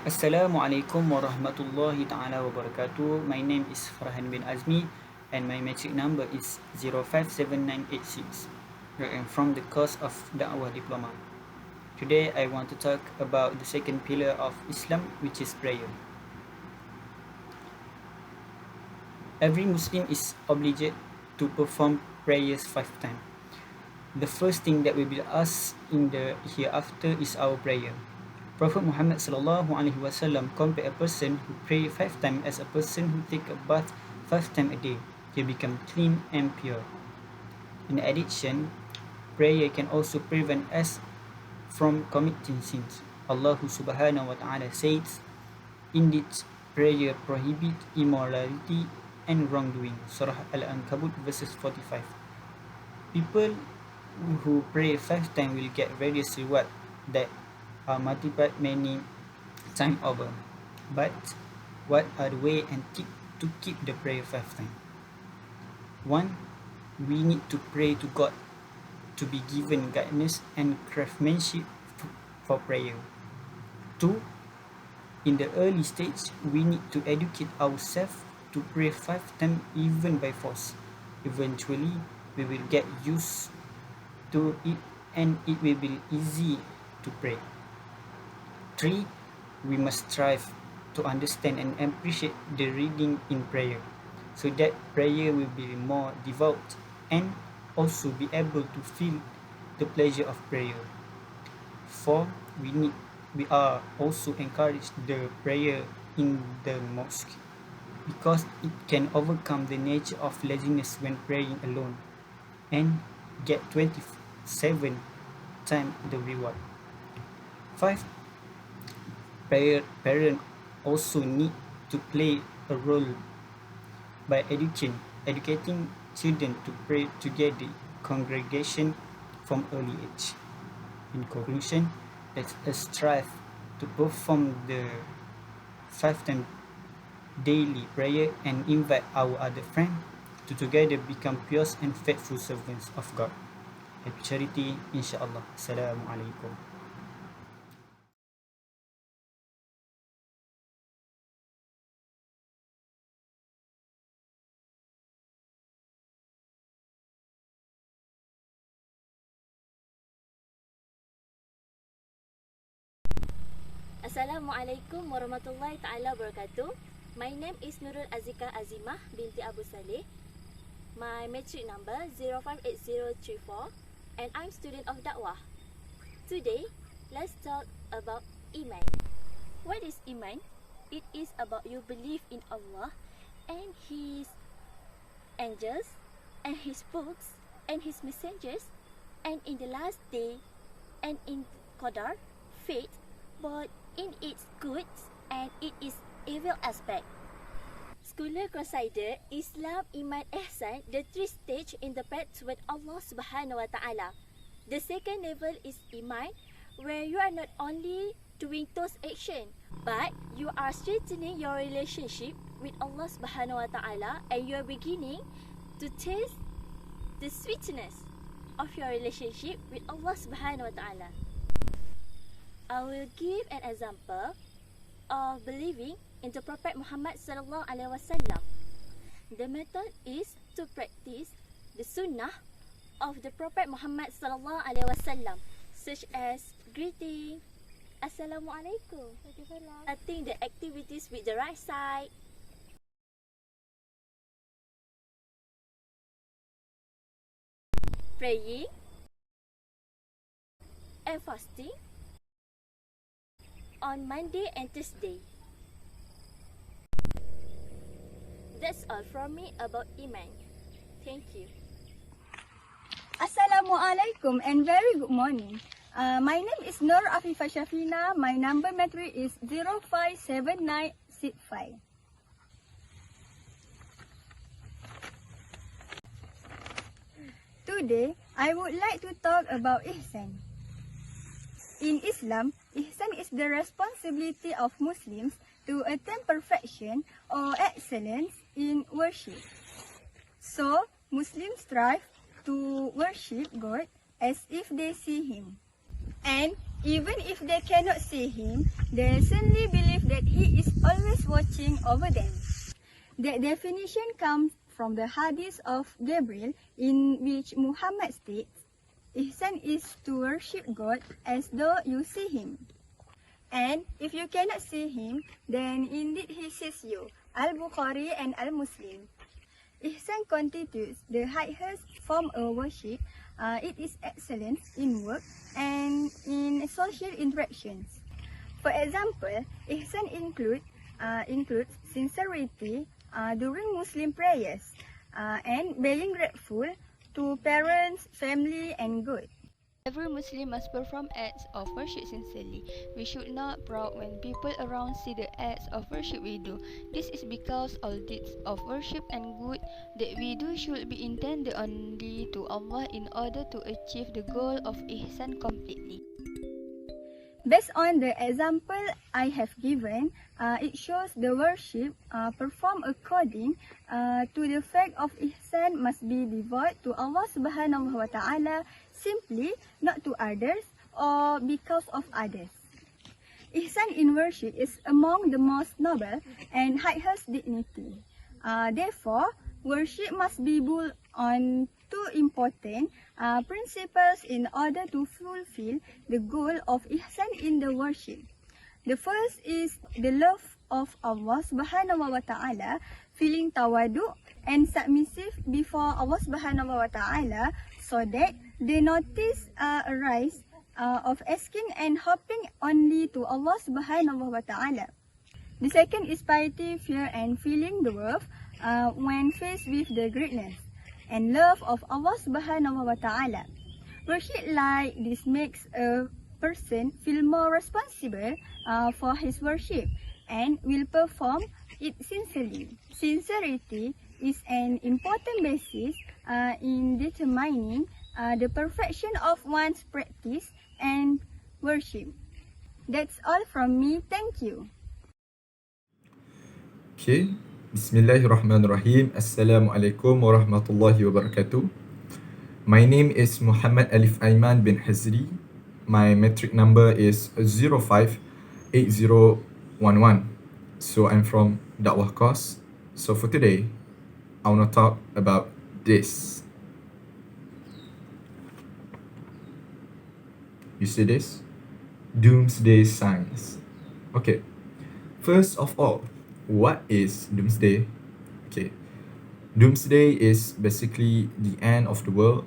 Assalamualaikum warahmatullahi ta'ala wabarakatuh. My name is Farhan bin Azmi and my metric number is 057986. I am from the course of Da'wah Diploma. Today I want to talk about the second pillar of Islam, which is prayer. Every Muslim is obligated to perform prayers 5 times. The first thing that will be asked in the hereafter is our prayer. Prophet Muhammad sallallahu alaihi wasallam compared a person who pray 5 times as a person who take a bath 5 times a day. He become clean and pure. In addition, prayer can also prevent us from committing sins. Allah subhanahu wa ta'ala says, "Indeed, prayer prohibits immorality and wrongdoing." Surah Al-Ankabut verses 45. People who pray 5 times will get various rewards that are multiplied many times over. But what are the way and tips to keep the prayer 5 times? 1. We need to pray to God to be given guidance and craftsmanship for prayer. 2. In the early stage, we need to educate ourselves to pray 5 times even by force. Eventually, we will get used to it and it will be easy to pray. 3. We must strive to understand and appreciate the reading in prayer so that prayer will be more devout and also be able to feel the pleasure of prayer. 4. We are also encouraged the prayer in the mosque because it can overcome the nature of laziness when praying alone and get 27 times the reward. 5. Parents also need to play a role by educating children to pray together in congregation from early age. In conclusion, let us strive to perform the 5 times daily prayer and invite our other friends to together become pious and faithful servants of God. Happy charity, insyaAllah. Assalamualaikum. Assalamualaikum warahmatullahi ta'ala wabarakatuh. My name is Nurul Azika Azimah binti Abu Saleh. My metric number 058034 and I'm student of Da'wah. Today, let's talk about Iman. What is Iman? It is about you believe in Allah and His angels and His books and His messengers and in the last day and in Qadar, fate, but in its good and it is evil aspect. Scholar Crusader, Islam, Iman, Ihsan, the 3 stage in the path toward Allah subhanahu wa ta'ala. The second level is Iman, where you are not only doing those actions, but you are strengthening your relationship with Allah subhanahu wa ta'ala and you are beginning to taste the sweetness of your relationship with Allah subhanahu wa ta'ala. I will give an example of believing in the Prophet Muhammad sallallahu alaihi wasallam. The method is to practice the sunnah of the Prophet Muhammad sallallahu alaihi wasallam, such as greeting, Assalamualaikum, starting the activities with the right side, praying, and fasting on Monday and Thursday. That's all from me about Iman. Thank you. Assalamualaikum and very good morning. My name is Nur Afifah Shafina. My number metric is 057965. Today, I would like to talk about Ihsan. In Islam, Ihsan is the responsibility of Muslims to attain perfection or excellence in worship. So, Muslims strive to worship God as if they see Him. And Even if they cannot see him, they certainly believe that he is always watching over them. That definition comes from the hadith of Gabriel, in which Muhammad states, Ihsan is to worship God as though you see him. And if you cannot see him, then indeed he sees you. Al-Bukhari and Al-Muslim. Ihsan constitutes the highest form of worship. It is excellence in work and in social interactions. For example, Ihsan includes sincerity during Muslim prayers and being grateful to parents, family, and God. Every Muslim must perform acts of worship sincerely. We should not proud when people around see the acts of worship we do. This is because all deeds of worship and good that we do should be intended only to Allah in order to achieve the goal of ihsan completely. Based on the example I have given, it shows the worship performed according to the fact of ihsan must be devoted to Allah Subhanahu wa Ta'ala simply, not to others or because of others. Ihsan in worship is among the most noble and highest dignity. Therefore, worship must be built on two important principles in order to fulfill the goal of ihsan in the worship. The first is the love of Allah Subhanahu wa Ta'ala, feeling tawadu and submissive before Allah Subhanahu wa Ta'ala, so that the notice arise of asking and hoping only to Allah Subhanahu wa Ta'ala. The second is piety, fear, and feeling the worth when faced with the greatness and love of Allah Subhanahu wa Ta'ala. Worship like this makes a person feel more responsible for his worship and will perform it sincerely. Sincerity is an important basis in determining the perfection of one's practice and worship. That's all from me. Thank you. Okay, Bismillahirrahmanirrahim. Assalamualaikum warahmatullahi wabarakatuh. My name is Muhammad Alif Aiman bin Hazri. My metric number is 058011. So I'm from Dakwah course. So for today, I want to talk about this. You see this? Doomsday signs. Okay, first of all, what is doomsday? Okay, doomsday is basically the end of the world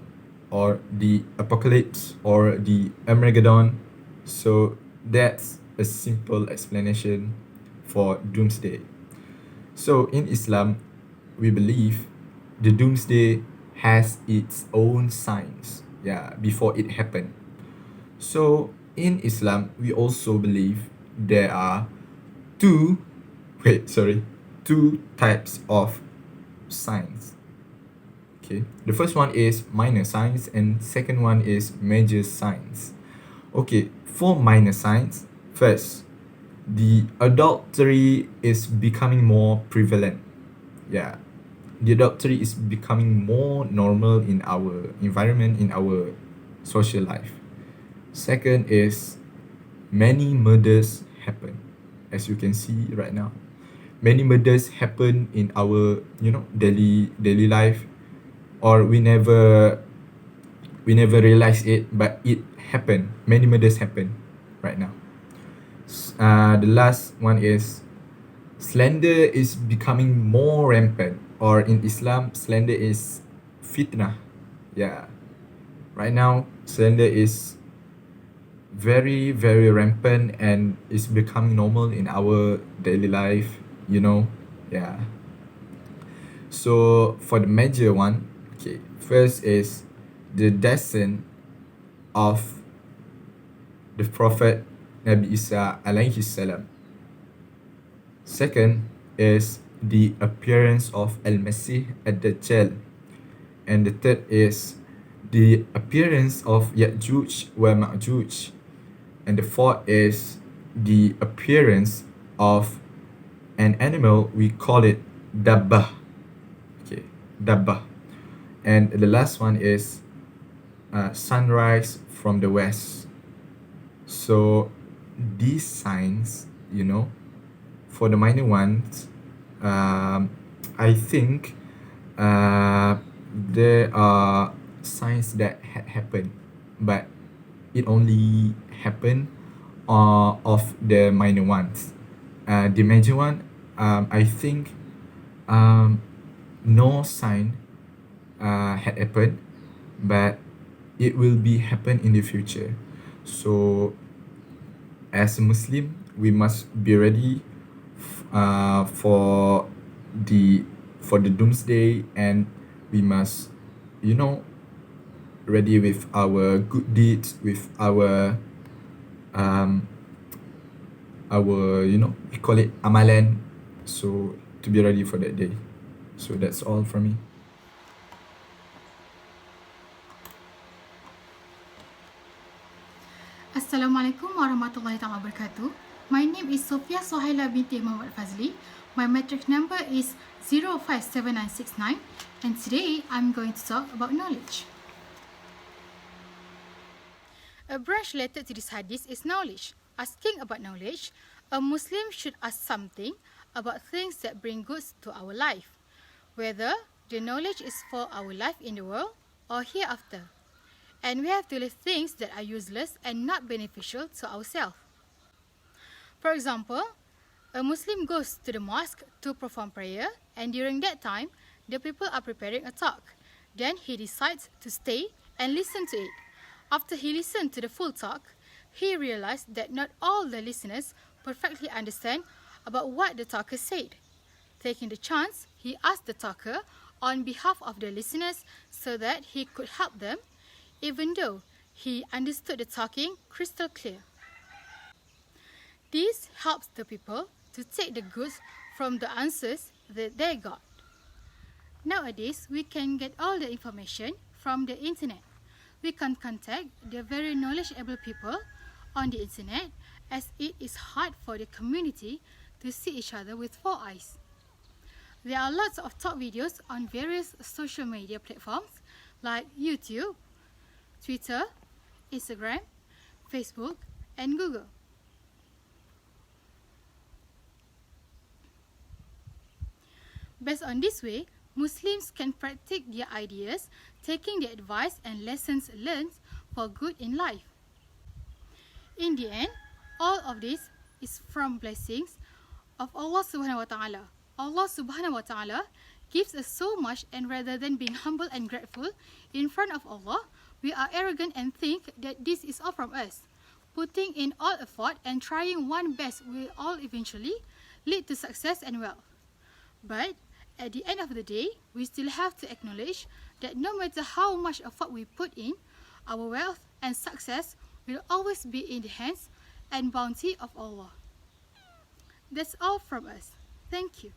or the apocalypse or the Armageddon. So that's a simple explanation for doomsday. So in Islam, we believe the doomsday has its own signs, before it happened. So in Islam, we also believe there are two types of signs. Okay, the first one is minor signs and second one is major signs. Okay, for minor signs, first, the adultery is becoming more prevalent. The adultery is becoming more normal in our environment, in our social life. Second is many murders happen, as you can see right now. Many murders happen in our daily life, or we never realize it, but it happened. Many murders happen right now. The last one is slander is becoming more rampant, or in Islam, slander is fitnah. Right now, slander is very, very rampant and is becoming normal in our daily life, So for the major one, okay, first is the descent of the Prophet Nabi Isa alayhi salam. Second is the appearance of Al-Masih ad-Dajjal. And the third is the appearance of Ya'juj wa Ma'juj. And the fourth is the appearance of an animal, we call it dabbah. Okay, dabbah. And the last one is sunrise from the west. So these signs, for the minor ones, I think there are signs that had happened, but it only happened of the minor ones. The major one, I think um, no sign had happened, but it will be happen in the future. So as a Muslim, we must be ready for the doomsday, and we must, you know, ready with our good deeds, with um our we call it amalan, so to be ready for that day. So that's all from me. Assalamualaikum warahmatullahi taala wabarakatuh. My name is Sophia Sohaila binti Muhammad Fazli. My matric number is 057969, and today I'm going to talk about knowledge. A branch related to this hadith is knowledge. Asking about knowledge, a Muslim should ask something about things that bring goods to our life, whether the knowledge is for our life in the world or hereafter. And we have to leave things that are useless and not beneficial to ourselves. For example, a Muslim goes to the mosque to perform prayer, and during that time, the people are preparing a talk. Then he decides to stay and listen to it. After he listened to the full talk, he realized that not all the listeners perfectly understand about what the talker said. Taking the chance, he asked the talker on behalf of the listeners so that he could help them, even though he understood the talking crystal clear. This helps the people to take the goods from the answers that they got. Nowadays, we can get all the information from the internet. We can contact the very knowledgeable people on the internet, as it is hard for the community to see each other with 4 eyes. There are lots of talk videos on various social media platforms like YouTube, Twitter, Instagram, Facebook, and Google. Based on this way, Muslims can practice their ideas, taking the advice and lessons learned for good in life. In the end, all of this is from blessings of Allah subhanahu wa ta'ala. Allah subhanahu wa ta'ala gives us so much, and rather than being humble and grateful in front of Allah, we are arrogant and think that this is all from us. Putting in all effort and trying one best will all eventually lead to success and wealth. But at the end of the day, we still have to acknowledge that no matter how much effort we put in, our wealth and success will always be in the hands and bounty of Allah. That's all from us. Thank you.